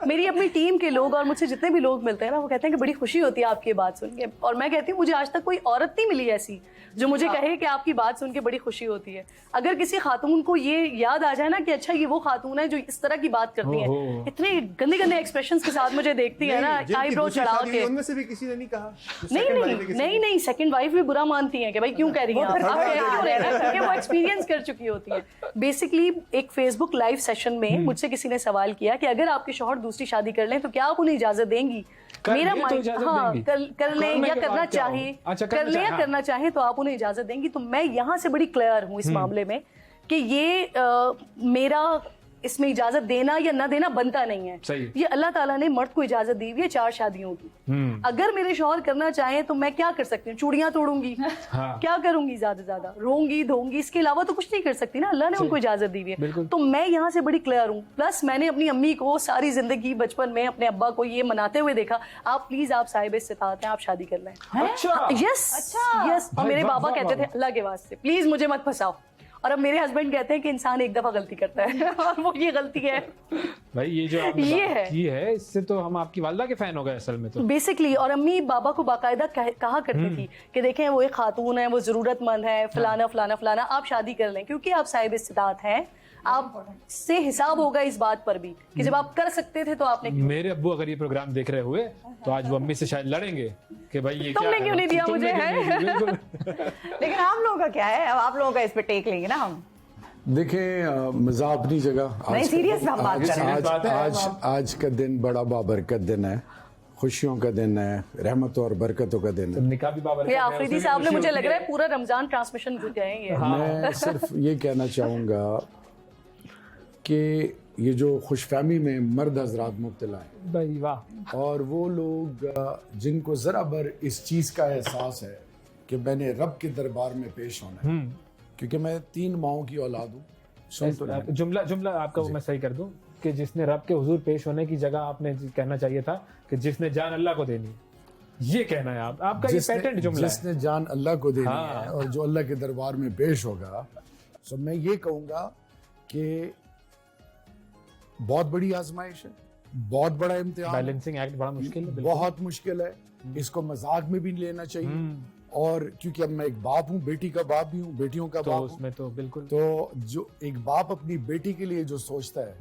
मेरी अपनी टीम के लोग और मुझसे जितने भी लोग मिलते हैं ना, वो कहते हैं कि बड़ी खुशी होती है आपकी ये बात सुन के। और मैं कहती हूँ मुझे आज तक कोई औरत नहीं मिली ऐसी जो मुझे कहे कि आपकी बात सुन के बड़ी खुशी होती है। अगर किसी खातून को ये याद आ जाए ना कि अच्छा ये वो खातून है जो इस तरह की बात करती है, इतने गंदे गंदे एक्सप्रेशंस के साथ मुझे देखती है ना, आईब्रो चढ़ा के, उनमें से भी किसी ने नहीं कहा? नहीं, सेकंड वाइफ भी बुरा मानती है कि भाई क्यों कह रही हैं आप क्यों रहे हैं, क्योंकि वो एक्सपीरियंस कर चुकी होती है। बेसिकली एक फेसबुक लाइव सेशन में मुझसे किसी ने सवाल किया कि अगर आपके शौहर दूसरी शादी कर लें तो क्या आप उन्हें इजाजत देंगी? मेरा माइंड, हाँ, कर लें या करना चाहे, कर लें या करना चाहे तो आप उन्हें इजाजत देंगी? तो मैं यहाँ से बड़ी क्लियर हूँ इस मामले में कि ये मेरा इसमें इजाजत देना या ना देना बनता नहीं है। ये अल्लाह ताला ने मर्द को इजाजत दी हुई है 4 शादियों की। अगर मेरे शौहर करना चाहे तो मैं क्या कर सकती हूँ? चूड़ियां तोड़ूंगी, क्या करूंगी? ज्यादा रोऊंगी धोऊंगी, इसके अलावा तो कुछ नहीं कर सकती ना। अल्लाह ने उनको इजाजत दी हुई है। तो मैं यहाँ से बड़ी क्लियर हूँ। प्लस मैंने अपनी अम्मी को सारी जिंदगी बचपन में अपने अब्बा को ये मनाते हुए देखा, आप प्लीज आप साहिब इस्तिताअत हैं, आप शादी कर लें। यस। और मेरे बाबा कहते थे अल्लाह के वास्ते प्लीज मुझे मत फंसाओ। और अब मेरे हस्बैंड कहते हैं कि इंसान एक दफा गलती करता है और वो ये गलती है। भाई ये जो आपने बात की है, इससे तो हम आपकी वालदा के फैन हो गए असल में तो बेसिकली। और अम्मी बाबा को बाकायदा कहा करती थी कि देखें वो एक खातून है, वो जरूरतमंद है, फलाना फलाना फलाना, आप शादी कर लें क्योंकि आप साहिब इस्तिताअत हैं। आप से हिसाब होगा इस बात पर भी कि जब आप कर सकते थे तो आपने क्यों? मेरे अब्बू अगर ये प्रोग्राम देख रहे हुए तो आज वो अम्मी से शायद लड़ेंगे कि भाई ये तुमने क्यों नहीं दिया मुझे, है? लेकिन आप लोगों का क्या है? अब आप लोगों का इस पे टेक लेंगे ना हम। देखें, मजा अपनी जगह। नहीं, सीरियस बात कर रहे हैं। आज का दिन बड़ा बाबरकत दिन है, खुशियों का दिन है, रहमतों और बरकतों का दिन है। निकाह भी बाबरकत है। आफरीदी साहब ने मुझे लग रहा है पूरा रमजान ट्रांसमिशन कर जाएंगे। मैं सिर्फ ये कहना चाहूँगा कि ये जो खुशफहमी में मर्द हजरात मुब्तला हैं भाई वाह, और वो लोग जिनको ज़रा बर इस चीज़ का एहसास है कि मैंने रब के दरबार में पेश होना है, क्योंकि मैं 3 माओं की औलाद हूँ। सुन तो जुमला आपका वो मैं सही कर दूं कि जिसने रब के हुजूर पेश होने की जगह आपने कहना चाहिए था कि जिसने जान अल्लाह को देनी है, ये कहना है आपका ये पेटेंट जुमला है। जिसने जान अल्लाह को देनी है और जो अल्लाह के दरबार में पेश होगा। सो मैं ये कहूँगा कि बहुत बड़ी आजमाइश है, बहुत बड़ा इम्तिहान, बैलेंसिंग एक्ट बड़ा मुश्किल है, बहुत मुश्किल है। इसको मजाक में भी लेना चाहिए। और क्योंकि अब मैं एक बाप हूँ, बेटी का बाप भी हूँ, बेटियों का बाप उसमें तो बिल्कुल। तो जो एक बाप अपनी बेटी के लिए जो सोचता है,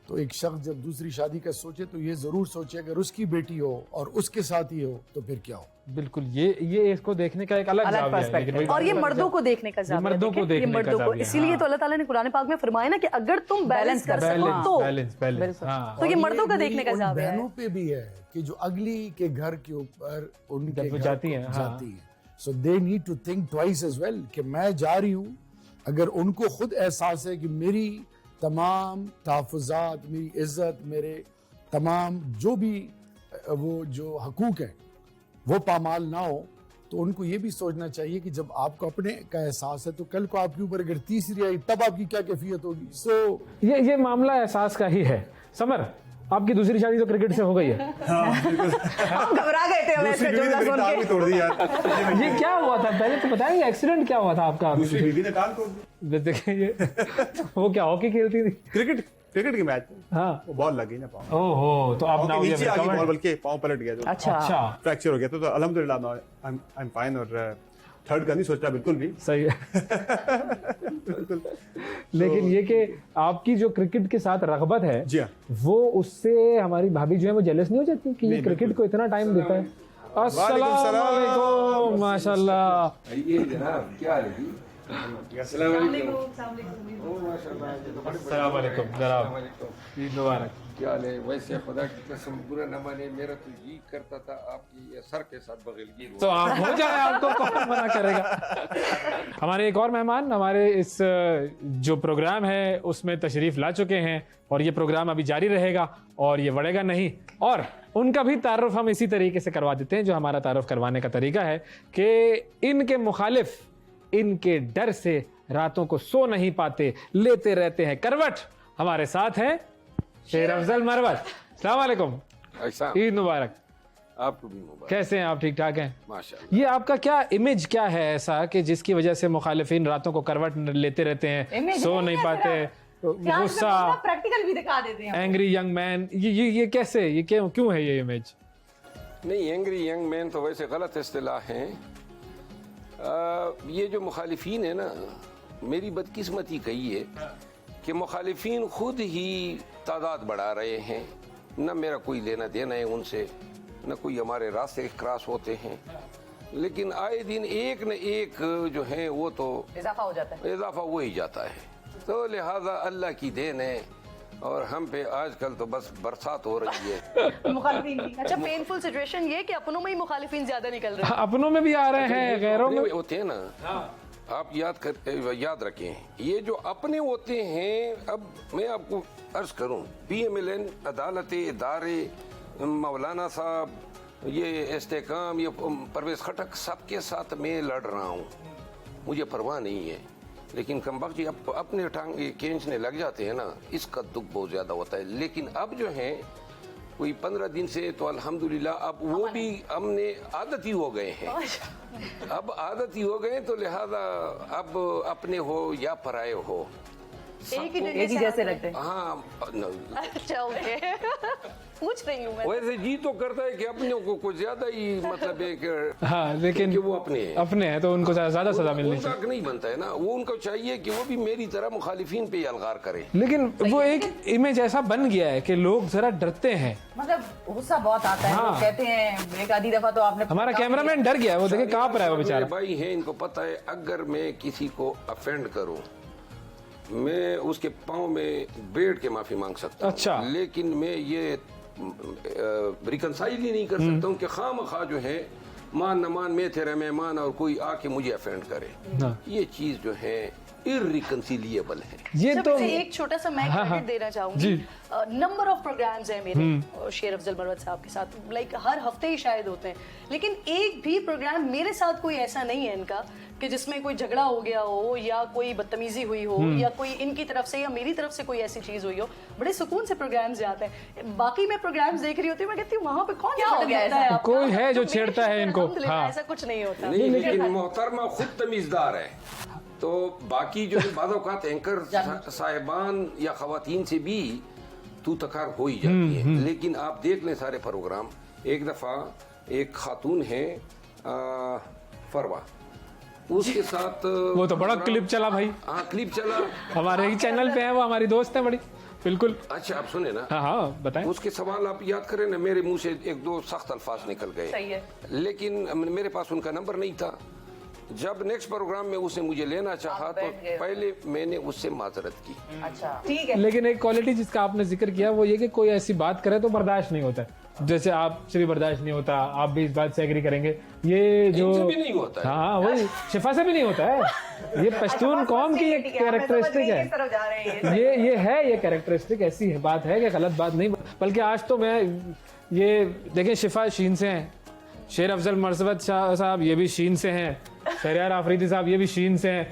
तो एक शख्स जब दूसरी शादी का सोचे तो ये जरूर सोचे अगर उसकी बेटी हो और उसके साथ ही हो तो फिर क्या हो। बिल्कुल, ये इसको देखने का एक अलग पर्सपेक्टिव है। और ये मर्दों को देखने का जाविया है, मर्दों को देखने का जाविया है। इसीलिए तो अल्लाह ताला ने कुरान पाक में फरमाया ना कि अगर तुम बैलेंस कर सको तो ये मर्दों का देखने का जाविया है। बहनों पे भी है कि जो अगली के घर के ऊपर उनके घर जाती है, so they need to think twice as well कि मैं जा रही हूँ। अगर उनको खुद एहसास है कि मेरी तमाम तहफ़्फ़ुज़ात, मेरी इज्जत, मेरे तमाम जो भी वो जो हकूक है वो पामाल ना हो, तो उनको ये भी सोचना चाहिए कि जब आपको अपने का एहसास है तो कल को आपके ऊपर अगर तीसरी आई तब आपकी क्या कैफियत होगी। ये मामला एहसास का ही है। समर, आपकी दूसरी शादी तो क्रिकेट से हो गई है। हम घबरा गए थे हमें इसका जुमला सुन के। तोड़ दी यार। ये क्या हुआ था पहले तो बताएंगे, एक्सीडेंट क्या हुआ था आपका? दूसरी बीवी ने टांग तोड़ दी। देखिए ये वो क्या हॉकी खेलती थी? क्रिकेट की मैच। हाँ, वो बॉल लगी ना पाँव। ओहो, तो अब नाउ नीचे आ गई बॉल, बल्कि पाँव पलट गया। अच्छा, फ्रैक्चर हो गया। तो अल्हम्दुलिल्लाह आई एम फाइन और थर्ड का नहीं सोच रहा बिल्कुल भी। सही है। लेकिन ये कि आपकी जो क्रिकेट के साथ रग़बत है, जी हाँ, वो उससे हमारी भाभी जो है वो जेलस नहीं हो जाती कि ये क्रिकेट को इतना टाइम देता है? अस्सलाम वालेकुम, माशाल्लाह। ये जनाब क्या हाल है जी? अस्सलाम वालेकुम जनाब, ईद मुबारक। क्या हाल है? वैसे खुदा की कसम बुरा न माने, मेरा तो जी करता था आपकी ये सर के साथ बगलगी तो आप हो जाए, आपको कौन मना करेगा। हमारे एक और मेहमान हमारे इस जो प्रोग्राम है उसमें तशरीफ ला चुके हैं और ये प्रोग्राम अभी जारी रहेगा और ये बढ़ेगा नहीं। और उनका भी तारुफ हम इसी तरीके से करवा देते हैं जो हमारा तारुफ करवाने का तरीका है कि इनके मुखालिफ इनके डर से रातों को सो नहीं पाते, लेते रहते हैं करवट। हमारे साथ हैं शेर अफजल मरवत। अस्सलाम वालेकुम, ईद मुबारक। आपको भी मुबारक। कैसे हैं आप? ठीक ठाक हैं माशाअल्लाह। ये आपका क्या इमेज क्या है ऐसा कि जिसकी वजह से मुखालिफिन रातों को करवट लेते रहते हैं, सो नहीं पाते? गुस्सा, प्रैक्टिकल भी दिखा देते हैं। एंग्री यंग मैन, ये कैसे, ये क्यों है ये इमेज? नहीं, एंग्री यंग मैन तो वैसे गलत इस्तिलाह है। ये जो मुखालिफिन है ना, मेरी बदकिस्मती कही है कि मुखालिफिन खुद ही तादाद बढ़ा रहे हैं। न मेरा कोई लेना देना है उनसे, न कोई हमारे रास्ते क्रॉस होते हैं, लेकिन आए दिन एक न एक जो है वो तो इजाफा हो जाता है। इजाफा हो ही जाता है। तो लिहाजा अल्लाह की देन है, और हम पे आजकल तो बस बरसात हो रही है। मुखालिफिन की। अच्छा, पेनफुल सिचुएशन ये कि अपनों में ही मुखालिफिन ज्यादा निकल रहे हैं। अपनों में भी आ रहे हैं, गैरों में होते हैं ना। आप याद रखें, ये जो अपने होते हैं, अब मैं आपको अर्ज करूं, PMLN, अदालत, इदारे, मौलाना साहब, ये इस्तेकाम, ये परवेज खटक, सबके साथ मैं लड़ रहा हूँ, मुझे परवाह नहीं है। लेकिन कमबख्त जी अपने टांग खींचने लग जाते हैं ना, इसका दुख बहुत ज्यादा होता है। लेकिन अब जो है कोई 15 दिन से तो अल्हम्दुलिल्लाह अब वो भी हमने आदत ही हो गए हैं। अब आदत ही हो गए, तो लिहाजा अब अपने हो या पराये हो, एक ही जैसे लगते हैं। हाँ अच्छा, ओके। पूछ रही हूँ मैं। वैसे जी तो करता है कि अपने को कुछ ज्यादा ही मतलब है कि हाँ, लेकिन कि वो अपने हैं तो उनको ज्यादा सजा मिलनी उनका चाहिए। हक नहीं बनता है ना। वो उनको चाहिए कि वो भी मेरी तरह मुखालिफिन पे अलगार करे। लेकिन वो एक इमेज ऐसा बन गया है कि लोग जरा डरते हैं। मतलब गुस्सा बहुत आता है। हाँ। लोग कहते हैं, एक आधी दफा तो आपने हमारा कैमरामैन डर गया है, वो देखे कहाँ पर है वो मेरे बेचारा। भाई हैं, इनको पता है अगर मैं किसी को अफेंड करूं, मैं उसके पाँव में बैठ के माफी मांग सकता हूं। अच्छा। लेकिन मैं ये रिकनसाइल ही नहीं कर सकता हूं कि खामखा जो है मान न मान मैं तेरा मेहमान और कोई आके मुझे अफेंड करे। हाँ। ये चीज जो है इरिकंसिलिएबल है। ये जब तो इसे एक छोटा सा मैं हाँ, क्रेडिट देना चाहूंगी। नंबर ऑफ प्रोग्राम्स हैं मेरे शेर अफजल मरवत साहब के साथ, लाइक हर हफ्ते ही शायद होते हैं, लेकिन एक भी प्रोग्राम मेरे साथ कोई ऐसा नहीं है इनका कि जिसमें कोई झगड़ा हो गया हो या कोई बदतमीजी हुई हो या कोई इनकी तरफ से या मेरी तरफ से कोई ऐसी चीज हुई हो। बड़े सुकून से प्रोग्राम्स जाते हैं। बाकी मैं प्रोग्राम्स देख रही होती हूँ, मैं कहती हूँ वहां पे कौन क्या हो गया है आपका? कोई है जो तो मेरे छेड़ता है शहर में इनको। अल्हम्दुलिल्लाह हाँ। ऐसा कुछ नहीं होता। नहीं, लेकिन मोहतरमा खुद तमीजदार है, तो बाकी जो बाज़ औक़ात एंकर साहिबान या खवातीन से भी तू तकार हो ही जाती है। लेकिन आप देख लें सारे प्रोग्राम, एक दफा एक खातून है फरवा, उसके साथ वो तो बड़ा क्लिप चला भाई, हाँ क्लिप चला, हमारे ही चैनल पे है, वो हमारी दोस्त है बड़ी, बिल्कुल। अच्छा आप सुने ना। हाँ हाँ बताएं। उसके सवाल आप याद करें ना, मेरे मुंह से एक दो सख्त अल्फाज निकल गए। सही है। लेकिन मेरे पास उनका नंबर नहीं था। जब नेक्स्ट प्रोग्राम में उसने मुझे लेना चाहा तो पहले मैंने उससे माजरत की। अच्छा ठीक है। लेकिन एक क्वालिटी जिसका आपने जिक्र किया वो ये कि कोई ऐसी बात करे तो बर्दाश्त नहीं होता है। जैसे आपसे भी बर्दाश्त नहीं होता, आप भी इस बात से एग्री करेंगे। ये जो इनसे भी नहीं होता है। हाँ वही शिफा से भी नहीं होता है। ये पश्तून कौम की एक कैरेक्टरिस्टिक है। ये है, ये कैरेक्टरिस्टिक ऐसी है, बात है कि गलत बात नहीं। बल्कि आज तो मैं ये देखें, शिफा शीन से हैं, शेर अफजल मरवत साहब ये भी शीन से हैं, शहरियार आफरीदी साहब ये भी शीन से हैं,